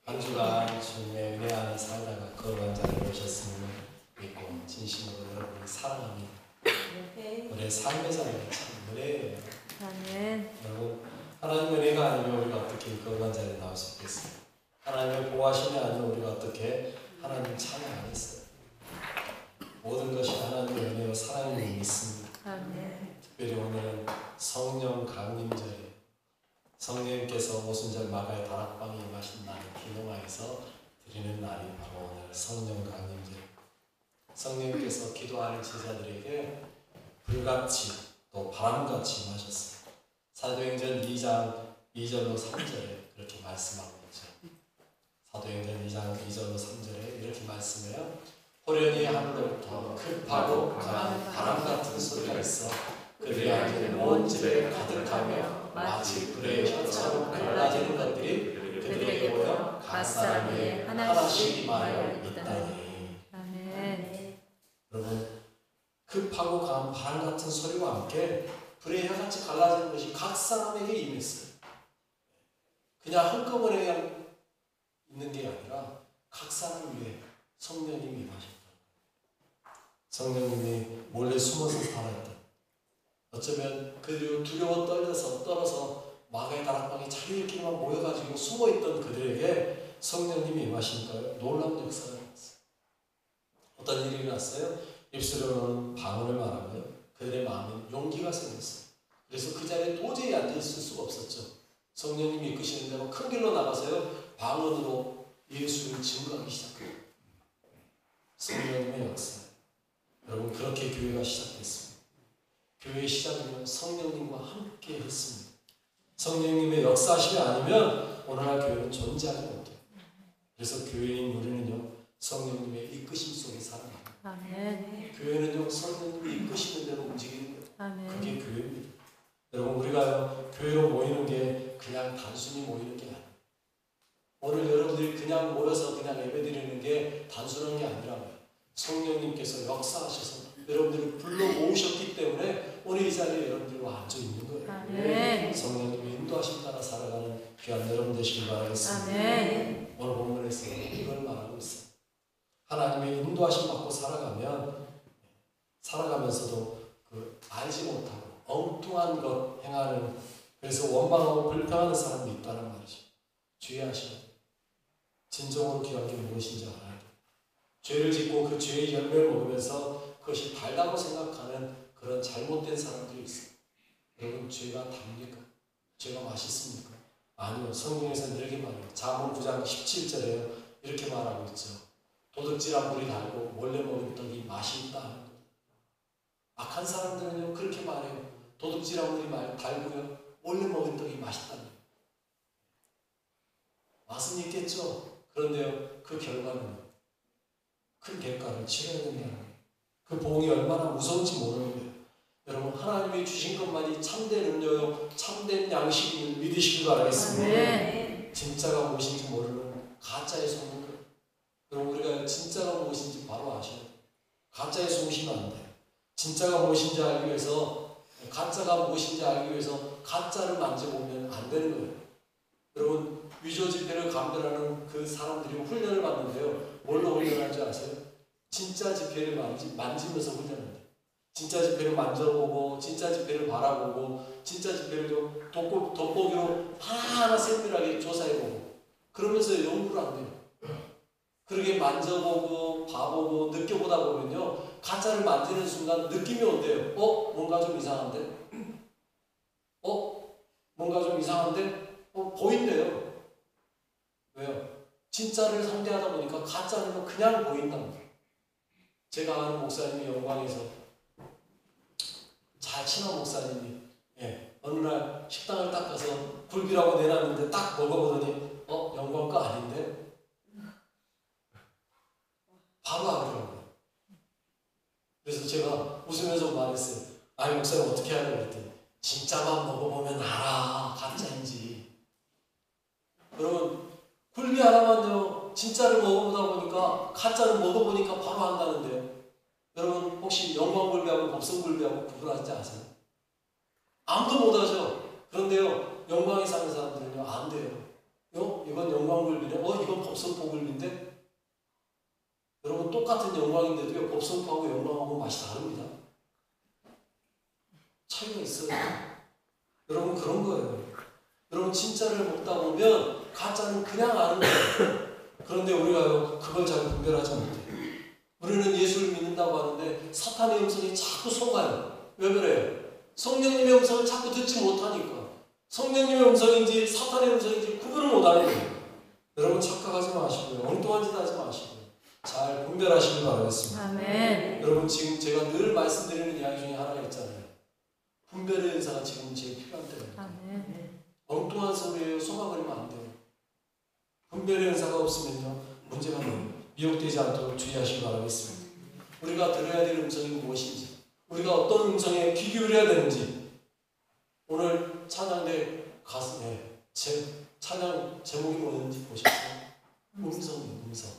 한 주간 주님의 은혜 안에 살다가 거룩한 자리에 오셨음을 믿고 진심으로 여러분을 사랑합니다. 우리의 삶의 자리가 참 은혜예요. 아멘. 여러분, 하나님의 은혜가 아니면 우리가 어떻게 거룩한 자리에 나올 수 있겠어요? 하나님의 보호하심이 아니면 우리가 어떻게 하나님 찬양하겠어요? 모든 것이 하나님의 은혜와 사랑을 믿습니다. 아멘. 특별히 오늘은 성령 강림절에 성령님께서 오순절 마가의 다락방에 임하신 날을 기념하여서 드리는 날이 바로 오늘 성령 강림절. 성령님께서 기도하는 제자들에게 불같이 또 바람같이 임하셨어요. 사도행전 2장 2절로 3절에 그렇게 말씀하고 있죠. 사도행전 2장 2절로 3절에 이렇게 말씀해요. 호련히 하늘로부터 급하고 강한 바람 같은 소리가 있어 그들이 앉은 온 집에 가득하며 마치 불의 혀처럼 갈라지는 것들이 그들에게 보여 각 사람 위에 하나씩 임하여 있다니. 아멘. 여러분, 급하고 강한 바람 같은 소리와 함께 불의 혀같이 갈라지는 것이 각 사람에게 임했어요. 그냥 한꺼번에 그냥 있는 게 아니라 각 사람 위에 성령님이 임하셨다. 성령님이 몰래 숨어서 살았다. 어쩌면 그들이 두려워 떨어서 마가의 다락방에 자기들끼리만 모여가지고 숨어있던 그들에게 성령님이 임하시니까요. 놀라운 역사가 일어났어요. 어떤 일이 일어났어요? 입술로는 방언을 말하고요. 그들의 마음에 용기가 생겼어요. 그래서 그 자리에 도저히 앉아있을 수가 없었죠. 성령님이 이끄시는 대로 큰 길로 나가서요. 방언으로 예수를 증거하기 시작해요. 성령님의 역사. 여러분, 그렇게 교회가 시작됐습니다. 교회의 시작은 성령님과 함께 했습니다. 성령님의 역사하심이 아니면 오늘날 교회는 존재하지 못해요. 그래서 교회인 우리는요, 성령님의 이끄심 속에 살아갑니다. 아멘. 교회는요, 성령님이 이끄시는 대로 움직이는 거예요. 아멘. 그게 교회입니다. 여러분, 우리가요, 교회로 모이는 게 그냥 단순히 모이는 게 아니에요. 오늘 여러분들이 그냥 모여서 그냥 예배드리는 게 단순한 게 아니라고요. 성령님께서 역사하셔서 여러분들을 불러 모으셨기 때문에 오늘 이 자리에 여러분들과 앉아 있는 거예요. 아멘. 성령님의 인도하심 따라 살아가는 귀한 여러분 되시길 바라겠습니다. 아멘. 오늘 본문에서 이걸 말하고 있어요. 하나님의 인도하심 받고 살아가면서도 그 알지 못하고 엉뚱한 것 행하는, 그래서 원망하고 불평하는 사람이 있다는 말이죠. 주의하셔야 돼요. 진정으로 귀한 게 무엇인지 알아야 돼요. 죄를 짓고 그 죄의 열매를 먹으면서 그것이 달다고 생각하는 그런 잘못된 사람들이 있어요. 여러분, 죄가 답니까? 죄가 맛있습니까? 아니요. 성경에서는 이렇게 말해요. 잠언 9장 17절에요. 이렇게 말하고 있죠. 도둑질한 물이 달고 몰래 먹은 떡이 맛이 있다 하는 거예요. 악한 사람들은요, 그렇게 말해요. 도둑질한 물이 달고요, 몰래 먹은 떡이 맛있다는 거예요. 맛은 있겠죠. 그런데요, 그 결과는 큰 대가를 치러야 된다는 거예요. 그 보응이 얼마나 무서운지 모르는 거예요. 여러분, 하나님이 주신 것만이 참된 음료요, 참된 양식임을 믿으시길 바라겠습니다. 아멘. 진짜가 무엇인지 모르는 가짜에 속는 거예요. 여러분, 우리가 진짜가 무엇인지 바로 아셔야 돼요. 가짜에 속으시면 안 돼요. 진짜가 무엇인지 알기 위해서, 가짜가 무엇인지 알기 위해서 가짜를 만져보면 안 되는 거예요. 여러분, 위조 지폐를 감별하는 그 사람들이 훈련을 받는데요. 뭘로 훈련하는 줄 아세요? 진짜 지폐를 만지면서 훈련합니다. 진짜 지폐를 만져보고, 진짜 지폐를 바라보고, 진짜 지폐를 좀 돋보기로 하나하나 세밀하게 조사해보고, 그러면서 연구를 안 돼요. 그렇게 만져보고, 봐보고, 느껴보다 보면요, 가짜를 만지는 순간 느낌이 온대요. 뭔가 좀 이상한데? 뭔가 좀 이상한데? 보인대요. 왜요? 진짜를 상대하다 보니까 가짜는 그냥 보인답니다. 제가 아는 목사님이 영광에서 잘 친한 목사님이 어느 날 식당을 딱 가서 굴비라고 내놨는데 딱 먹어보더니 영광 거 아닌데? 바로 알더라고요. 그래서 제가 웃으면서 말했어요. 아니, 목사님 어떻게 하냐고 그랬더니 진짜만 먹어보면 알아, 가짜인지. 여러분, 굴비 하나만요, 진짜를 먹어보다 보니까 가짜를 먹어보니까 바로 안다는데요. 여러분, 혹시 영광굴비하고 법성굴비하고 구분하지 아세요? 아무도 못하죠. 그런데요, 영광에 사는 사람들은요, 안 돼요. 이건 영광굴비네, 이건 똑같은 영광인데도요, 법성포하고 영광하고 맛이 다릅니다. 차이가 있어요. 여러분, 그런 거예요. 여러분, 진짜를 먹다 보면 가짜는 그냥 아는 거예요. 그런데 우리가 그걸 잘 분별하지 못해요. 우리는 예수를 믿는다고 하는데 사탄의 음성이 자꾸 속아요. 왜 그래요? 성령님의 음성을 자꾸 듣지 못하니까. 성령님의 음성인지 사탄의 음성인지 구분을 못하는 거예요. 여러분, 착각하지 마시고요. 엉뚱한 짓 하지 마시고요. 잘 분별하시길 바라겠습니다. 아멘. 여러분, 지금 제가 늘 말씀드리는 이야기 중에 하나가 있잖아요. 분별의 은사가 지금 제일 필요한 때입니다. 아멘. 엉뚱한 소리예요. 속아버리면 안 돼요. 분별의 은사가 없으면요, 문제가 너무 미혹되지 않도록 주의하시기 바라겠습니다. 우리가 들어야 될 음성이 무엇인지, 우리가 어떤 음성에 귀 기울여야 되는지, 오늘 찬양대 가슴에 찬양 제목이 뭐였는지 보셨어요? 음성이에요. 음성.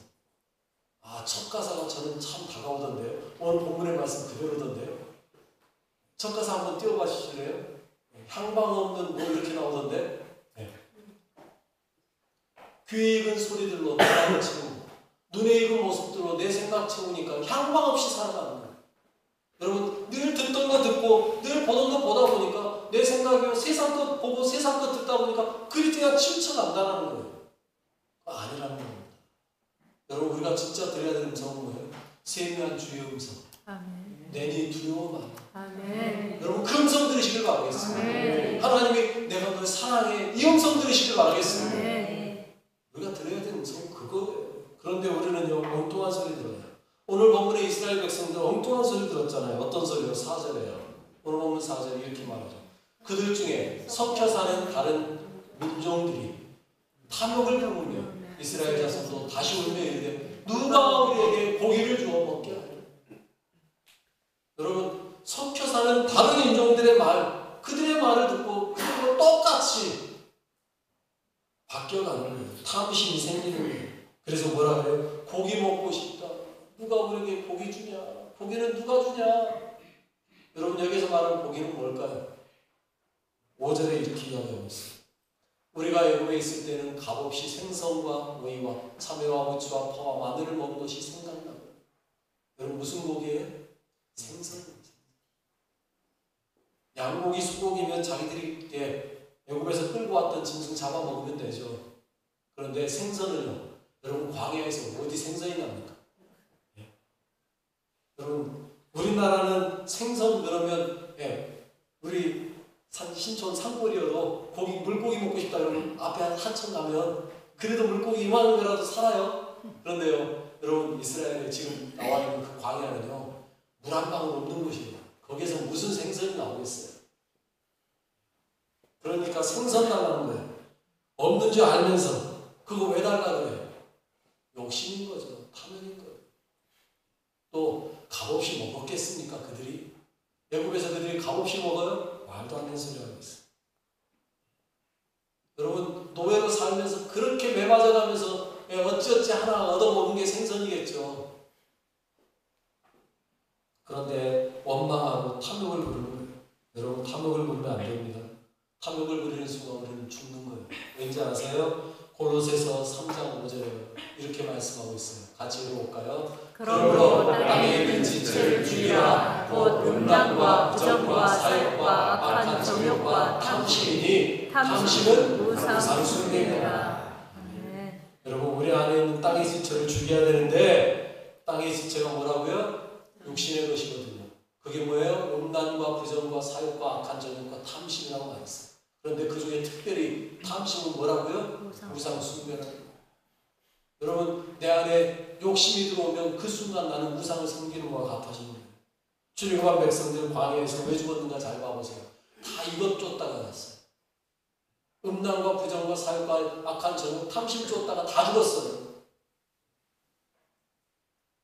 첫 가사가 저는 참 다가오던데요. 오늘 본문의 말씀 그대로던데요. 첫 가사 한번 띄워봐 주실래요? 향방 없는 뭐 이렇게 나오던데. 네. 귀에 익은 소리들로 내 마음을 채우고 눈에 익은 모습들로 내 생각 채우니까 향방 없이 살아가는 거예요. 여러분, 늘 듣던 거 듣고 늘 보던 거 보다 보니까 내 생각이요, 세상 것 보고 세상 것 듣다 보니까 그리스도가 치우쳐간다는 거예요. 아니라는 겁니다. 여러분, 우리가 진짜 들어야 되는 음성은 뭐예요? 세미한 주의 음성. 아멘. 내니 두려워 마. 아멘. 여러분, 그 음성 들으시길 바라겠습니다. 아멘. 하나님이 내가 널 사랑해, 이 음성 들으시길 바라겠습니다. 아멘. 우리가 들어야 되는 음성은 그거예요. 그런데 우리는요, 엉뚱한 소리 들어요. 오늘 본문에 이스라엘 백성들 엉뚱한 소리 들었잖아요. 어떤 소리요? 4절에요. 오늘 본문 4절에 이렇게 말하죠. 그들 중에 섞여 사는 다른 민족들이 탐욕을 품으며 이스라엘 자손도 다시 울며 이르되 누가 우리에게 고기를 주어 먹게 하리요. 여러분, 섞여 사는 다른 인종들의 말, 그들의 말을 듣고 그들과 똑같이 바뀌어가는 거예요. 탐심이 생기는 거예요. 그래서 뭐라 그래요? 고기 먹고 싶다. 누가 우리에게 고기 주냐? 고기는 누가 주냐? 여러분, 여기서 말하는 고기는 뭘까요? 5절에 이렇게 이야기하고 있어요. 우리가 애굽에 있을 때는 값없이 생선과 오이와 참외와 무치와 파와 마늘을 먹은 것이 생각나요. 여러분, 무슨 고기예요? 생선입니다. 양고기, 소고기면 자기들이 애굽에서 끌고 왔던 짐승 잡아먹으면 되죠. 그런데 생선은요, 여러분, 광야에서 어디 생선이 납니까? 여러분, 우리나라는 생선 그러면 우리 신촌 산골이어도 물고기 먹고 싶다 그러면 앞에 한 하천 가면 그래도 물고기 이만한 거라도 살아요. 그런데요, 여러분, 이스라엘에 지금 나와 있는 그 광야는요, 물 한 방울 없는 곳이에요. 거기에서 무슨 생선이 나오겠어요? 그러니까 생선 달라는 거예요. 없는 줄 알면서 그거 왜 달라 그래요? 욕심인 거죠. 탐욕인 거예요. 또 값없이 먹었겠습니까? 그들이? 애굽에서 그들이 값없이 먹어요? 말도 안 되는 소리 하고 있어요. 여러분, 노예로 살면서 그렇게 매맞아가면서 어찌어찌 하나 얻어먹은 게 생선이겠죠. 그런데 원망하고 탐욕을 부르는 거예요. 여러분, 탐욕을 부르면 안 됩니다. 탐욕을 부리는 순간 우리는 죽는 거예요. 왠지 아세요? 골로새서 3장 5절에 이렇게 말씀하고 있어요. 같이 읽어볼까요? 그러므로 땅에 있는 지체를 죽이라. 곧 음란과 부정과 사욕과 악한 정욕과 탐심이니 탐심은 무상 숭배니라. 여러분, 우리 안에 있는 땅의 지체를 죽여야 되는데 땅의 지체가 뭐라고요? 육신의 것이거든요. 그게 뭐예요? 음란과 부정과 사욕과 악한 정욕과 탐심이라고 말했어요. 그런데 그 중에 특별히 탐심은 뭐라고요? 무상 숭배라는 거예요. 여러분, 내 안에 욕심이 들어오면 그 순간 나는 우상을 섬기는 것과 같아지는 거예요. 출애굽한 백성들 광야에서 왜 죽었는가 잘 봐보세요. 다 이것 쫓다가 갔어요. 음란과 부정과 사욕과 악한 정욕, 탐심 쫓다가 다 죽었어요.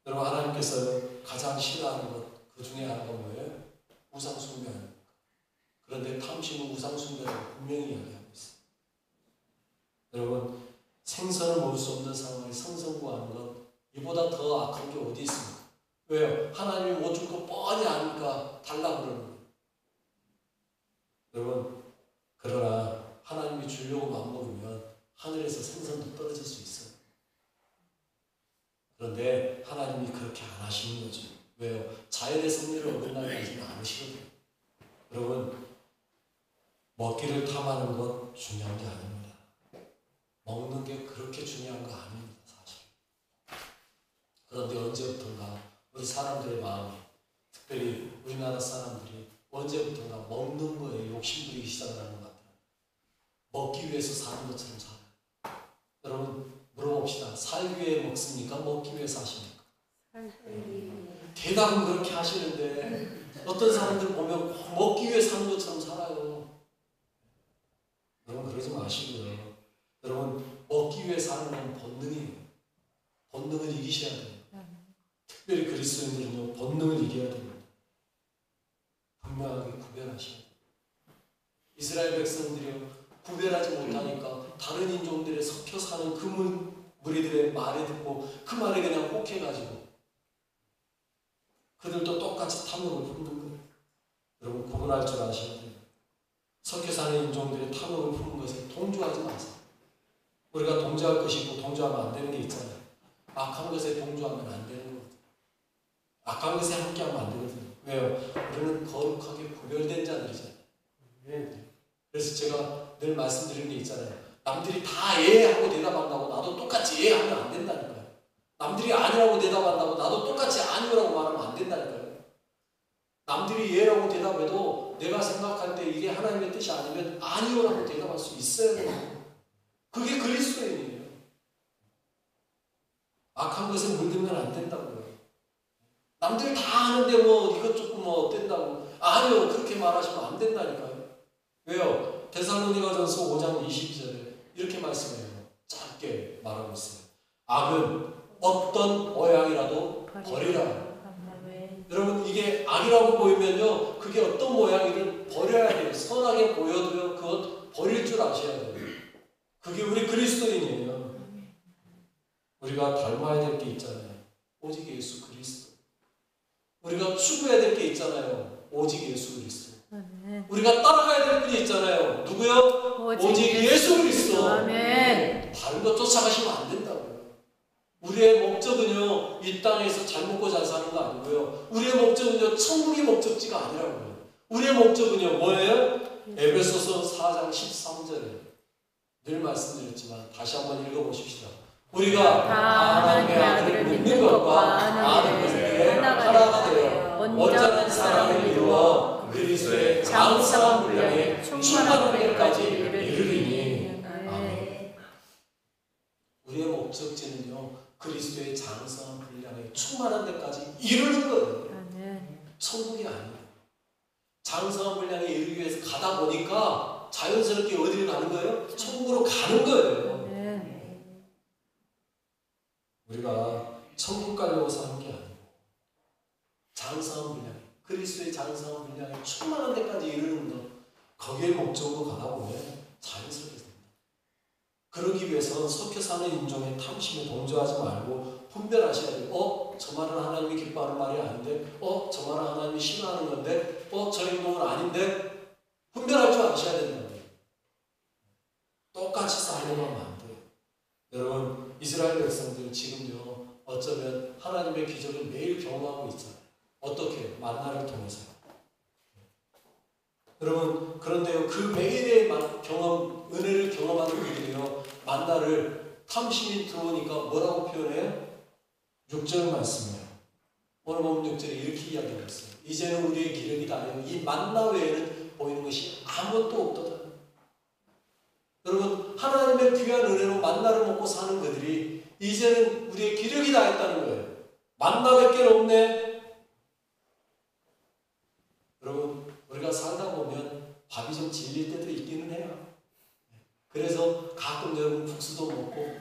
여러분, 하나님께서 가장 싫어하는 것, 그 중에 하나가 뭐예요? 우상 숭배하는 것. 그런데 탐심은 우상 숭배라고 분명히 이야기하고 있어요. 여러분, 생선을 먹을 수 없는 상황에 생선 구하는 것, 이보다 더 악한 게 어디 있습니까? 왜요? 하나님이 못 줄 거 뻔히 아니까 달라고 그러는 거예요. 여러분, 그러나 하나님이 주려고 맘먹으면 하늘에서 생선도 떨어질 수 있어요. 그런데 하나님이 그렇게 그렇게 안 하시는 거죠. 왜요? 자연의 섭리를 어긋나지 않으시거든요. 여러분, 먹기를 탐하는 것 중요한 게 아닙니다. 먹는 게 그렇게 중요한 거 아닙니다, 사실. 그런데 언제부턴가 우리 사람들의 마음이, 특별히 우리나라 사람들이 언제부턴가 먹는 거에 욕심부리기 시작하는 것 같아요. 먹기 위해서 사는 것처럼 살아요. 여러분, 물어봅시다. 살기 위해 먹습니까? 먹기 위해 사십니까? 대답은 그렇게 하시는데 어떤 사람들 보면 꼭 먹기 위해 사는 것처럼 살아요. 여러분, 그러지 마시고요. 여러분, 먹기 위해 사는 건 본능이에요. 본능을 이기셔야 돼요. 특별히 그리스도인들은요, 본능을 이겨야 됩니다. 분명하게 구별하셔야 돼요. 이스라엘 백성들이요, 구별하지 못하니까 다른 인종들에 섞여 사는 그 무리들의 말을 듣고 그 말에 그냥 혹해가지고 그들도 똑같이 탐욕을 품는 거예요. 여러분, 구분할 줄 아셔야 돼요. 섞여 사는 인종들의 탐욕을 품는 것에 동조하지 마세요. 우리가 동조할 것이 있고 동조하면 안 되는 게 있잖아요. 악한 것에 동조하면 안 되는 거거든요. 악한 것에 함께하면 안 되거든요. 왜요? 우리는 거룩하게 구별된 자들이잖아요. 그래서 제가 늘 말씀드리는 게 있잖아요. 남들이 다 예 하고 대답한다고 나도 똑같이 예 하면 안 된다니까요. 남들이 아니라고 대답한다고 나도 똑같이 아니라고 말하면 안 된다니까요. 남들이 예라고 대답해도 내가 생각할 때 이게 하나님의 뜻이 아니면 아니요라고 대답할 수 있어야 돼요. 그게 그리스도인이에요. 악한 것에 물들면 안 된다고요. 남들 다 아는데 뭐 이것 조금 뭐 어땠다고 아니요 그렇게 말하시면 안 된다니까요. 왜요? 데살로니가전서 5장 22절에 이렇게 말씀해요. 짧게 말하고 있어요. 악은 어떤 모양이라도 버리라. 여러분, 이게 악이라고 보이면요, 그게 어떤 모양이든 버려야 돼요. 선하게 보여도요, 그것 버릴 줄 아셔야 돼요. 그게 우리 그리스도인이에요. 우리가 닮아야 될 게 있잖아요. 오직 예수 그리스도. 우리가 추구해야 될 게 있잖아요. 오직 예수 그리스도. 우리가 따라가야 될 분이 있잖아요. 누구요? 오직 예수 그리스도. 다른 것 쫓아가시면 안 된다고요. 우리의 목적은요, 이 땅에서 잘 먹고 잘 사는 거 아니고요. 우리의 목적은요, 천국의 목적지가 아니라고요. 우리의 목적은요, 뭐예요? 에베소서 4장 13절에 늘 말씀드렸지만 다시 한번 읽어보십시다. 우리가 하나님의 아들을 믿는 것과 아는 것에 하나가 되어 온전한 사랑을 이루어 그리스도의 장성한 분량에 충만한 데까지 이르리니. 아멘. 우리의 목적지는요, 그리스도의 장성한 분량에 충만한 데까지 이르는 거예요. 천국이 아니에요. 장성한 분량에 이르기 위해서 가다 보니까 자연스럽게 어디로 가는 거예요? 천국으로 가는 거예요. 우리가 천국 가려고 사는 게 아니고 장성한 분량, 그리스도의 장성한 분량에 충만한 데까지 이르는 것, 거기에 목적으로 가다 보면 자연스럽게 됩니다. 그러기 위해서는 섞여 사는 인종의 탐심에 동조하지 말고 분별하셔야 돼요. 저 말은 하나님이 기뻐하는 말이 아닌데, 저 말은 하나님이 싫어하는 건데, 저 행동은 아닌데, 분별할 줄 아셔야 된다는 거예요. 똑같이 살려고 하면 안 돼요. 여러분, 이스라엘 백성들 지금요, 어쩌면 하나님의 기적을 매일 경험하고 있잖아요. 어떻게? 만나를 통해서요. 여러분, 그런데요, 그 매일의 경험, 은혜를 경험하는 분들이요, 만나를 탐심이 들어오니까 뭐라고 표현해요? 6절 말씀이에요. 오늘 보면 6절에 이렇게 이야기하고 있어요. 이제는 우리의 기력이 다해요. 이 만나 외에는 보이는 것이 아무것도 없도다. 여러분, 하나님의 귀한 은혜로 만나를 먹고 사는 그들이 이제는 우리의 기력이 다했다는 거예요. 만나밖에 없네. 여러분, 우리가 살다 보면 밥이 좀 질릴 때도 있기는 해요. 그래서 가끔 여러분 국수도 먹고,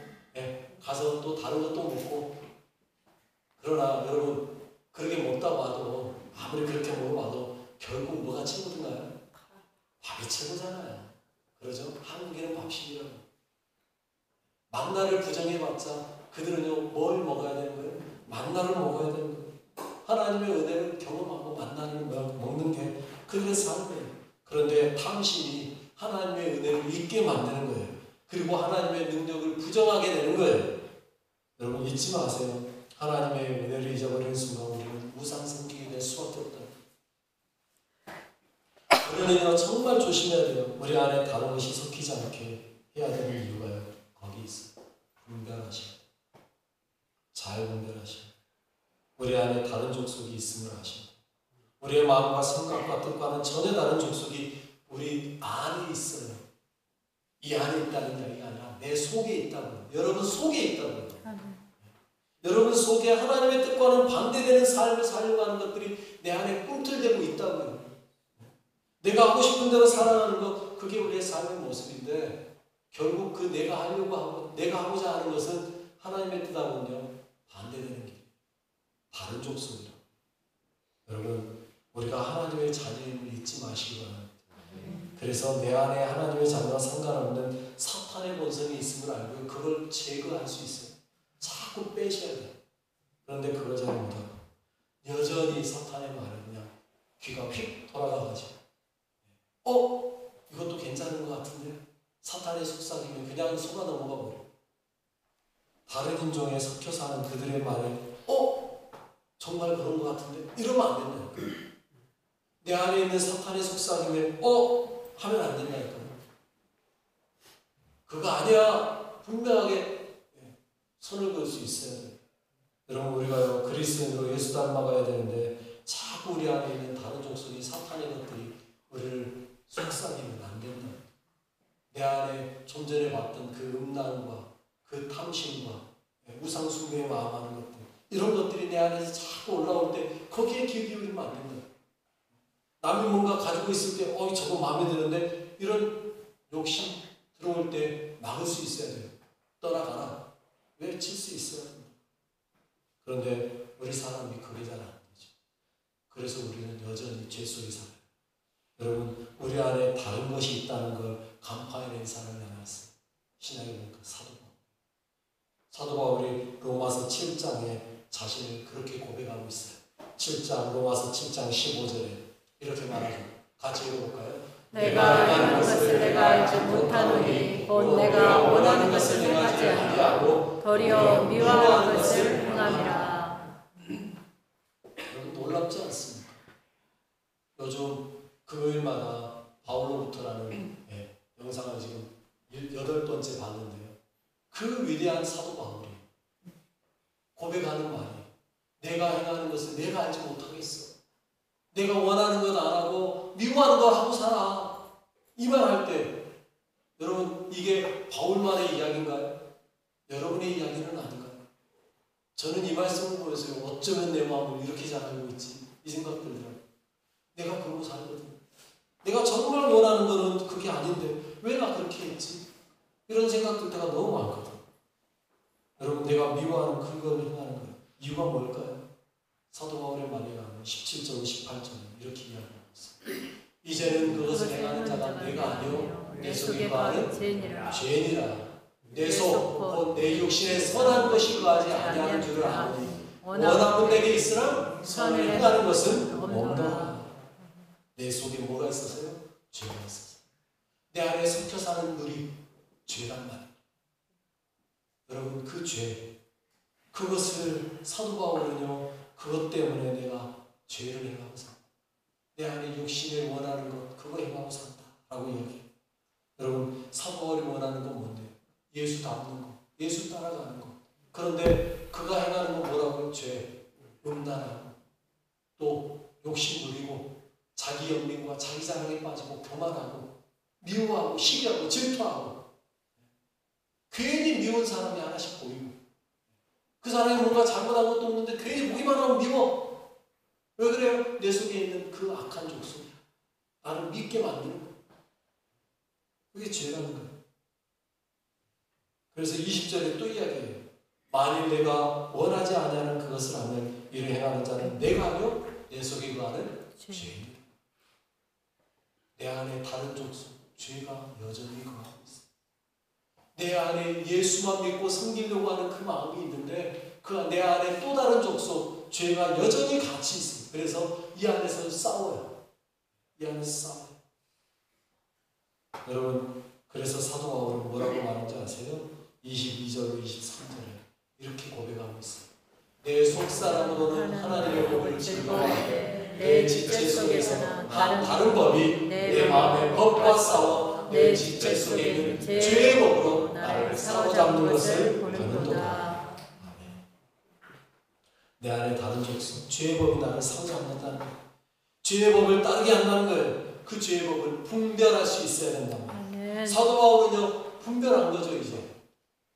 가서 또 다른 것도 먹고, 그러나 여러분, 그렇게 먹다 와도, 아무리 그렇게 먹어봐도 결국 뭐가 최고든가요? 밥이 최고잖아요. 그러죠? 한국에는 밥심이라고. 만나를 부정해봤자 그들은요, 뭘 먹어야 되는 거예요? 만나를 먹어야 되는 거예요. 하나님의 은혜를 경험하고 만나를 먹는 게 그들의 삶이에요. 그런데 탐심이 하나님의 은혜를 잊게 만드는 거예요. 그리고 하나님의 능력을 부정하게 되는 거예요. 여러분, 잊지 마세요. 하나님의 은혜를 잊어버리는 순간 우리는 우상숭배가 될 수밖에 없다. 우리는요 정말 조심해야 돼요. 우리 안에 다른 것이 섞이지 않게 해야 되는 이유가요. 거기 있어요. 분별하셔. 잘 분별하셔. 우리 안에 다른 족속이 있음을 아셔. 우리의 마음과 생각과 뜻과는 전혀 다른 족속이 우리 안에 있어요. 이 안에 있다는 이야기가 아니라 내 속에 있다고요. 여러분 속에 있다고요. 여러분 속에 하나님의 뜻과는 반대되는 삶을 살려고 하는 것들이 내 안에 꿈틀대고 있다고요. 내가 하고 싶은 대로 살아가는 것, 그게 우리의 삶의 모습인데 결국 그 내가 하려고 하고 내가 하고자 하는 것은 하나님의 뜻하고는요 반대되는 길, 다른 족속이라. 여러분 우리가 하나님의 자녀임을 잊지 마시기 바랍니다. 그래서 내 안에 하나님의 자녀와 상관없는 사탄의 본성이 있음을 알고 그걸 제거할 수 있어요. 자꾸 빼셔야 돼요. 그런데 그걸 잘 못하고 여전히 사탄의 말을 그냥 귀가 휙 돌아가가지고 이것도 괜찮은 것 같은데 사탄의 속삭임에 그냥 속아 넘어가 버려. 다른 인종에 섞여 사는 그들의 말에 정말 그런 것 같은데 이러면 안 된다니까. 내 안에 있는 사탄의 속삭임에 하면 안 된다니까요. 그거 아니야. 분명하게 손을 그을 수 있어야 돼요. 여러분 우리가요 그리스도인으로 예수 닮아가야 되는데 자꾸 우리 안에 있는 다른 족속이 사탄의 것들이 우리를 속삭이면 안 된다. 내 안에 좀 전에 봤던 그 음란과 그 탐심과 우상 숭배에 마음하는 것들 이런 것들이 내 안에서 자꾸 올라올 때 거기에 귀 기울이면 안 된다. 남이 뭔가 가지고 있을 때 저거 마음에 드는데 이런 욕심 들어올 때 막을 수 있어야 돼요. 떠나가라. 외칠 수 있어야 됩니다. 그런데 우리 사람이 그게 잘 안 되죠. 그래서 우리는 여전히 죄 속에 살아요. 여러분 우리 안에 다른 것이 있다는 걸 간파해낸 사람이 하나 있어요. 신약에 보니까 사도 바울이 로마서 7장에 자신을 그렇게 고백하고 있어요. 7장 로마서 7장 15절에 이렇게 말하죠. 같이 읽어볼까요? 내가 행하는 것을 내가 알지 못하노니 곧 내가 원하는 것을 행하지 아니하고 도리어 미워하는 것을 행함이라. 여러분 놀랍지 않습니까? 요즘 금요일마다 바울로부터라는 영상을 지금 8번째 봤는데요. 그 위대한 사도 바울이 고백하는 말이 내가 행하는 것을 내가 알지 못하겠어. 내가 원하는 것 안 하고 미워하는 걸 하고 살아. 이 말 할 때 여러분 이게 바울만의 이야기인가요? 여러분의 이야기는 아닌가요? 저는 이 말씀을 보면서 어쩌면 내 마음을 이렇게 잘 알고 있지 이 생각 들더라고요. 내가 그러고 살거든. 내가 정말 원하는 거는 그게 아닌데 왜 나 그렇게 했지? 이런 생각 들 때가 너무 많거든. 여러분 내가 미워하는 그걸 행하는 거예요. 이유가 뭘까요? 사도 바울의 말에 가면 17절, 18절에 이렇게 이야기하고 있어요. 이제는 그것을 행하는 자가 내가 아니요 내 속에 거하는 죄니라. 내 속, 곧 내 육신에 선한 것이 거하지 아니하는 줄을 아노니 원하면 내게 있으나 선을 행하는 것은 없노라. 내 속에 뭐가 있어서요? 죄가 있어서. 내 안에 섞여 사는 물이 죄란 말이에요. 여러분 그 죄, 그것을 사도 바울은요 그것 때문에 내가 죄를 행하고 산다. 내 안에 육신에 원하는 것 그거 행하고 산다 라고 이야기해요. 여러분 사도 바울이 원하는 건 뭔데요? 예수 닮는 거, 예수 따라가는 거. 그런데 그가 행하는 건 뭐라고요? 죄, 음란하고 또 욕심 부리고 자기 연민과 자기 자랑에 빠지고 교만하고 미워하고 시기하고 질투하고 괜히 미운 사람이 하나씩 보이고 그 사람이 뭔가 잘못한 것도 없는데 괜히 보기만 하면 미워. 왜 그래요? 내 속에 있는 그 악한 족속이야. 나를 믿게 만드는 거야. 그게 죄라는 거예요. 그래서 20절에 또 이야기해요. 만일 내가 원하지 아니하는 그것을 하면 이를 행하는 자는 내가 아니요 내 속에 거하는 죄입니다. 내 안에 다른 족속, 죄가 여전히 거하고 있어요. 내 안에 예수만 믿고 섬기려고 하는 그 마음이 있는데 그 내 안에 또 다른 족속, 죄가 여전히 같이 있어요. 그래서 이 안에서 싸워요. 이 안에서 싸워요. 여러분 그래서 사도 바울은 뭐라고 말하는지 아세요? 22절, 23절에 이렇게 고백하고 있어요. 내 사람으로는 하나님의 법을 즐거워하되 내 지체 속에서 다른 법이 내 마음의 법과 싸워 내 지체 속에 있는 죄의 법으로 나를 사로잡는 것을 보는도다. 내 안에 다른 족속, 죄의 법이 나를 사로잡는다는 거예요. 죄의 법을 따르게 한다는 거예요. 그 죄의 법을 분별할 수 있어야 된다는 거예요. 사도 바울은요, 분별한 거죠, 이제.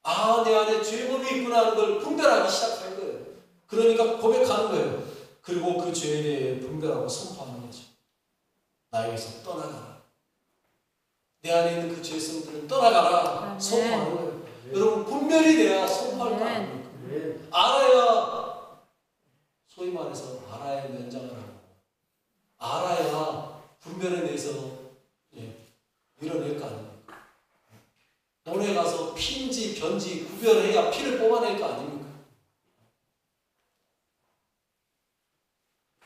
아, 내 안에 죄의 법이 있구나 하는 걸 분별하기 시작한 거예요. 그러니까 고백하는 거예요. 그리고 그 죄에 대해 분별하고 선포하는 거죠. 나에게서 떠나가라. 내 안에 있는 그 죄성들은 떠나가라. 선포하는 거예요. 여러분, 분별이 돼야 선포할 거 아닙니까? 알아야, 소위 말해서 알아야 면장을 하고, 알아야 분별에 대해서 밀어낼 거 아닙니까? 논에 가서 피인지 변지 구별해야 피를 뽑아낼 거 아닙니까?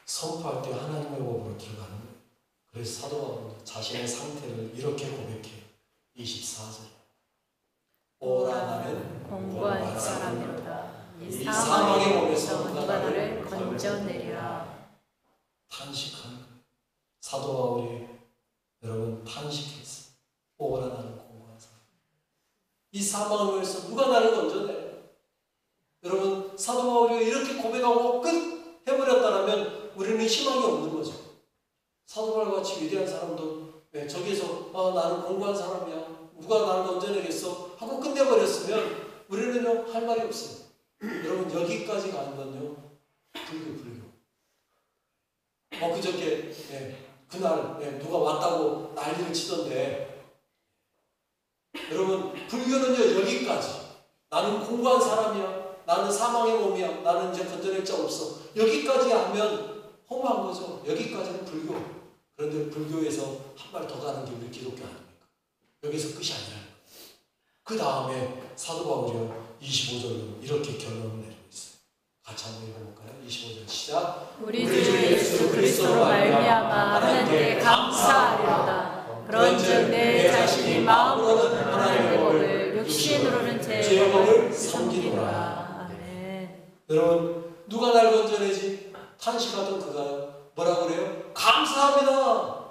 선포할 때 하나님의 법으로 들어가는 거예요. 그래서 사도 바울은 자신의 상태를 이렇게 고백해요. 24절. 오라 나는 공고한 사람이로다. 이 사망의 몸에서 누가 나를 건져내리라. 탄식하는 거예요. 사도 바울이 여러분 탄식했어요. 오라 나는 공고한 사람. 이 사망의 몸에서 누가 나를 건져내려? 여러분 사도 바울이 이렇게 고백하고 끝 해버렸다면 우리는 희망이 없는 거죠. 사도 바울과 같이 위대한 사람도 저기서 나는 공고한 사람이야. 누가 나를 건져내겠어? 하고 끝내버렸으면 우리는요 할 말이 없어요. 여러분 여기까지 가는 건요 불교. 그저께 그날 누가 왔다고 난리를 치던데 여러분 불교는요 여기까지. 나는 공고한 사람이야. 나는 사망의 몸이야. 나는 이제 건져낼 자 없어. 여기까지 하면 허무한 거죠. 여기까지는 불교. 그런데 불교에서 한 발 더 가는 게 우리 기독교 아닙니까? 여기서 끝이 아니라 그 다음에 사도 바울이요 25절로 이렇게 결론을 내리고 있어요. 같이 한번 읽어볼까요? 25절 시작. 우리 주 예수 그리스도로 말미암아 하나님께 감사하리로다. 그런즉 내 자신이 마음으로는 하나님의 법을 육신으로는 제 법을 섬기노라. 아멘. 여러분 누가 날 건져내지? 탄식하던 그가요 뭐라고 그래요? 감사합니다.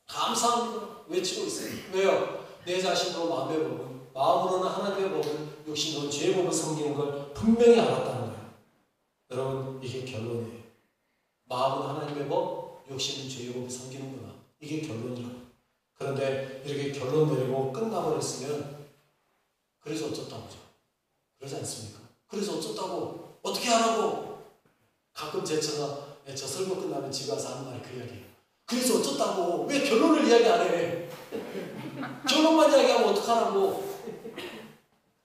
감사합니다. 외치고 있어요. 왜요? 내 자신으로 마음의 법은 마음으로는 하나님의 법을 육신으로 죄의 법을 섬기는 걸 분명히 알았다는 거예요. 여러분 이게 결론이에요. 마음은 하나님의 법, 육신은 죄의 법을 섬기는구나. 이게 결론이라고. 그런데 이렇게 결론 내리고 끝나버렸으면 그래서 어쩌다고죠? 그러지 않습니까? 그래서 어쩌다고? 어떻게 하라고? 가끔 제 처가 저 설교 끝나면 집에 와서 하는 말이 그 이야기예요. 그래서 어쩌다고? 왜 결론을 이야기 안 해? 결론만 이야기하면 어떡하라고?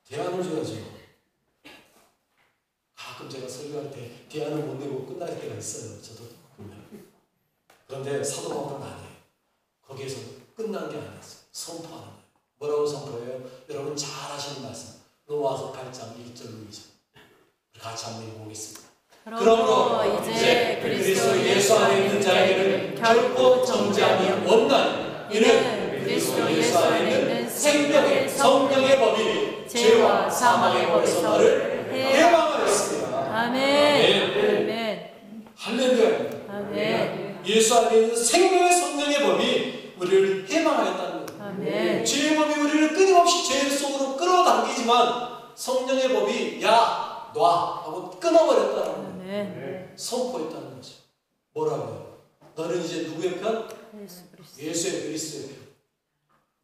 대안을 줘야죠. 가끔 제가 설교할 때 대안을 못 내고 끝날 때가 있어요. 저도 보면. 그런데 사도 바울은 아니에요. 거기에서 끝난 게 아니었어요. 선포하는 거예요. 뭐라고 선포해요? 여러분 잘 아시는 말씀. 로마서 8장 1절로 2절. 같이 한번 읽어보겠습니다. 그러므로 이제 그리스도 예수 안에 있는 자에게는 결코 정죄함이 없나니 이는 그리스도 예수 안에 있는 생명의 성령의 법이 죄와 사망의 법에서 너를 해방하였습니다. 아멘. 아멘. 할렐루야. 아멘. 예수 안에 있는 생명의 성령의 법이 우리를 해방하였다는 거예요. 아멘. 죄의 법이 우리를 끊임없이 죄 속으로 끌어당기지만 성령의 법이 야, 놔 하고 끊어버렸다는 거예요. 아멘. 선포했다는 거죠. 뭐라고요? 너는 이제 누구의 편? 예수의 그리스도의 편.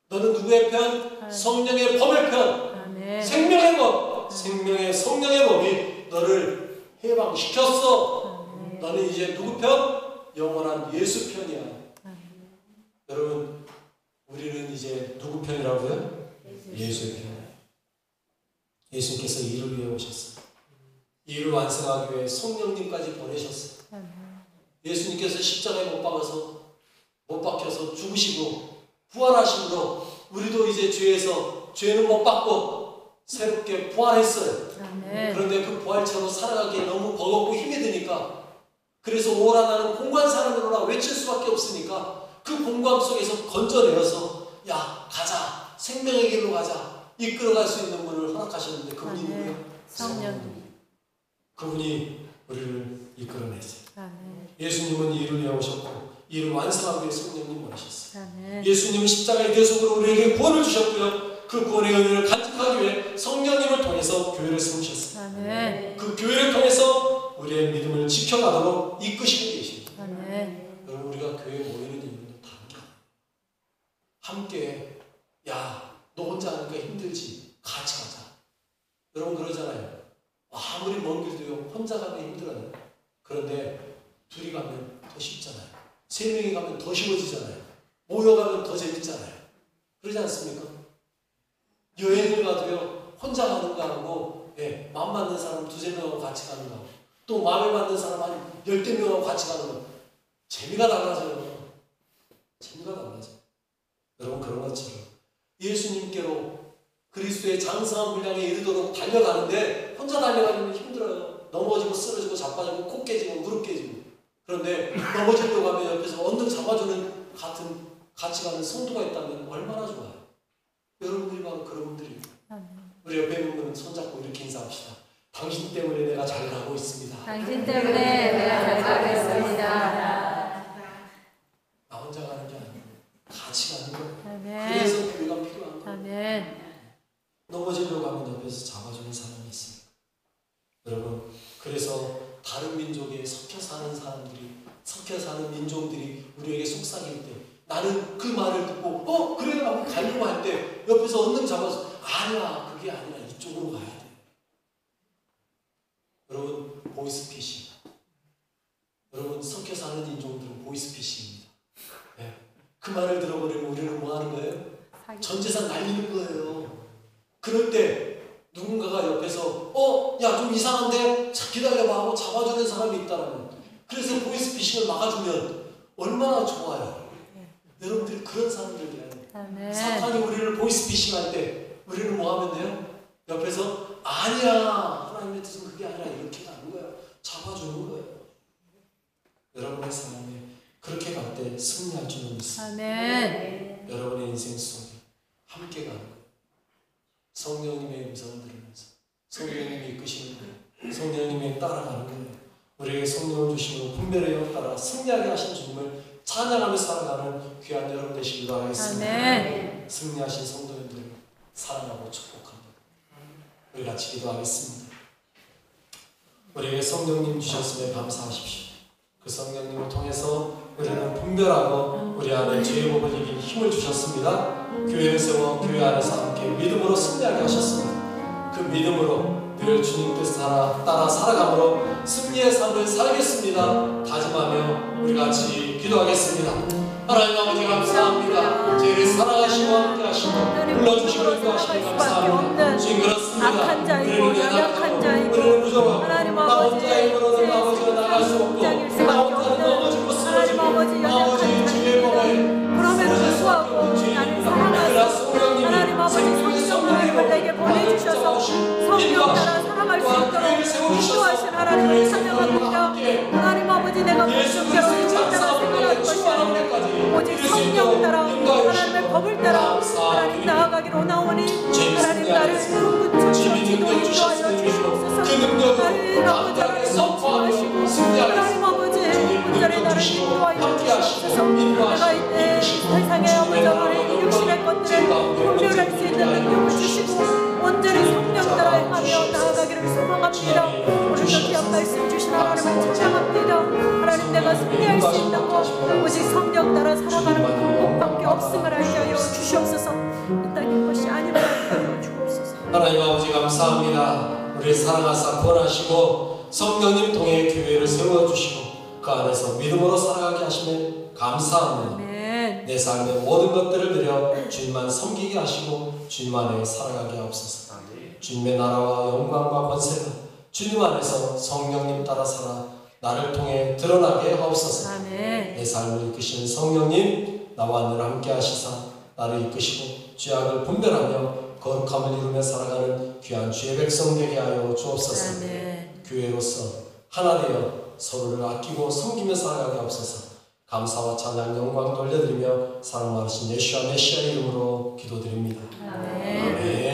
너는 누구의 편? 성령의 법의 편. 아멘. 생명의 법. 생명의 성령의 법이 너를 해방시켰어. 아멘. 너는 이제 누구 편? 영원한 예수 편이야. 아멘. 여러분 우리는 이제 누구 편이라고요? 예수의 편이에요. 예수님께서 이를 위해 오셨어요. 이를 완성하기 위해 성령님까지 보내셨어요. 예수님께서 십자가에 못 박혀서 죽으시고 부활하심으로 우리도 이제 죄는 못 받고 새롭게 부활했어요. 아멘. 그런데 그 부활처럼 살아가기에 너무 버겁고 힘이 드니까 그래서 오라 나는 공고한 사람으로라 외칠 수밖에 없으니까 그 공고함 속에서 건져내어서 야 가자 생명의 길로 가자 이끌어갈 수 있는 분을 허락하셨는데 그분이 누구예요? 성령. 그분이 우리를 이끌어내세요. 아멘. 예수님은 이 일을 위해 오셨고 이 일을 완성하기 위해 성령님 보내셨어요. 아멘. 예수님은 십자가의 대속으로 우리에게 구원을 주셨고요. 그 구원의 은혜를 간직하기 위해 성령님을 통해서 교회를 세우셨어요. 아멘. 그 교회를 통해서 우리의 믿음을 지켜가도록 이끄시고 계십니다. 아멘. 여러분, 우리가 교회에 모이는 이유는 다른 게 아니에요. 함께, 야, 너 혼자 하니까 힘들지, 같이 가자. 여러분 그러잖아요. 아무리 먼 길도요, 혼자 가면 힘들어요. 그런데 둘이 가면 더 쉽잖아요. 세 명이 가면 더 쉬워지잖아요. 모여가면 더 재밌잖아요. 그러지 않습니까? 여행을 가도요, 혼자 가는 거하고, 예, 마음 맞는 사람 두세 명하고 같이 가는 거하고, 또 마음에 맞는 사람 한 10명하고 같이 가는 거, 재미가 달라져요. 재미가 달라져요. 여러분, 그런 것처럼 예수님께로 그리스도의 장성한 분량에 이르도록 달려가는데 혼자 달려가면 힘들어요. 넘어지고 쓰러지고 자빠지고 코 깨지고 무릎 깨지고. 그런데 넘어지려고 하면 옆에서 언덕 잡아주는 같이 가는 성도가 있다면 얼마나 좋아요. 여러분들이 바로 그런 분들입니다. 우리 옆에 있는 분은 손잡고 이렇게 인사합시다. 당신 때문에 내가 잘 가고 있습니다. 당신 때문에 내가 잘 가겠습니다. 나 혼자 가는 게 아니고 같이 가는 거예요. 아멘. 그래서 교회가 필요한 거예요. 아멘. 넘어지려고 하면 옆에서 잡아주는 사람이 있습니다. 여러분, 그래서 다른 민족에 섞여 사는 사람들이, 섞여 사는 민족들이 우리에게 속삭일 때, 나는 그 말을 듣고 그래 하고 가려고 할 때 옆에서 언능 잡아서 아니야, 그게 아니라 이쪽으로 가야 돼. 여러분, 보이스피싱. 여러분, 섞여 사는 인종들은 보이스피싱입니다. 네. 그 말을 들어버리면 우리는 뭐 하는 거예요? 전 재산 날리는 거예요. 그럴 때 누군가가 옆에서 야, 좀 이상한데? 기다려봐 하고 잡아주는 사람이 있다라면, 그래서 보이스피싱을 막아주면 얼마나 좋아요. 여러분들이 그런 사람들이에요. 아멘. 사탄이 우리를 보이스피싱 할 때 우리는 뭐 하면 돼요? 옆에서 아니야, 하나님의 뜻은 그게 아니라 이렇게 가는 거야. 잡아주는 거예요. 여러분의 삶에 그렇게 갈 때 승리할 줄은 믿습니다. 아멘. 여러분의 인생 속에 함께 가는 거예요. 성령님의 음성을 들으면서 성령님이 이끄시는 거예요. 성령님이 따라가는 거예요. 우리에게 성령을 주시고 분별하여 따라 승리하게 하신 주님을 찬양하며 살아가는 귀한 여러분 되시길 바라겠습니다. 아멘. 승리하신 성도님들을 사랑하고 축복합니다. 우리 같이 기도하겠습니다. 우리에게 성령님 주셨음에 감사하십시오. 그 성령님을 통해서 우리는 분별하고 우리 안에 죄의 법을 이긴 힘을 주셨습니다. 교회를 세워 교회 안에서 함께 믿음으로 승리하게 하셨습니다. 그 믿음으로 늘 주님 뜻 따라 살아감으로 승리의 삶을 살겠습니다. 다짐하며 우리 같이 기도하겠습니다. 하나님 아버지 감사합니다. 저희를 사랑하시고 함께 하시고 불러주시고 인도하시고 감사합니다. 주님 그렇습니다. 악한 자이고 우리는 연약한 자이고 우리는 부족하고 하나님 나 아버지 혼자 힘으로는 아버지가 나갈 수 없고 나 혼자는 넘어지고 쓰러지고 아버지 주의 법에 그럼에도 불구하고 나를 사랑하시고 하나님 아버지 성령님을 내게 보내주셔서 성령 따라 살아갈 수 있도록 인도하신 하나님을 찬양합니다. 하나님 아버지 내가 무슨 대로 인생 따라 생각할 것이 아니라 오직 성령 따라 하나님의 법을 따라 하나님 나아가기로 원하오니 하나님 나를 붙여 지도 인도하여 주시옵소서. 하나님 아버지 나를 성취하시고 하나님 아버지 온전히 나를 인도하여 주시옵소서. 내가 이때 세상에 아버지 하나님 육신의 것들을 분별할 수 있는 능력을 주시고 온전히 성령 따라 행하며 나아가기를 소망합니다. 오늘도 귀한 말씀 주신 하나님을 찬양합니다. 하나님 내가 승리할 수 있는 것 오직 성령 따라 살아가는 방법밖에 없음을 알게 하여 주시옵소서. 이땅의 것이 아님을 알게 하여 주옵소서. 하나님 아버지 감사합니다. 우리 사랑하사 구원하시고 성령님 통해 교회를 세워주시고 그 안에서 믿음으로 살아가게 하시면 감사합니다. 아멘. 내 삶의 모든 것들을 드려 주님만 섬기게 하시고 주님 안에 살아가게 하옵소서. 주님의 나라와 영광과 권세가 주님 안에서 성령님 따라 살아 나를 통해 드러나게 하옵소서. 아멘. 내 삶을 이끄시는 성령님 나와 늘 함께 하시사 나를 이끄시고 죄악을 분별하며 거룩함을 이루며 살아가는 귀한 주의 백성 되게 하여 주옵소서. 아멘. 교회로서 하나 되어 서로를 아끼고 섬기며 살아가게 하옵소서. 감사와 찬양 영광 돌려드리며 사랑 많으신 예수와 메시아의 이름으로 기도드립니다. 아멘. 아멘.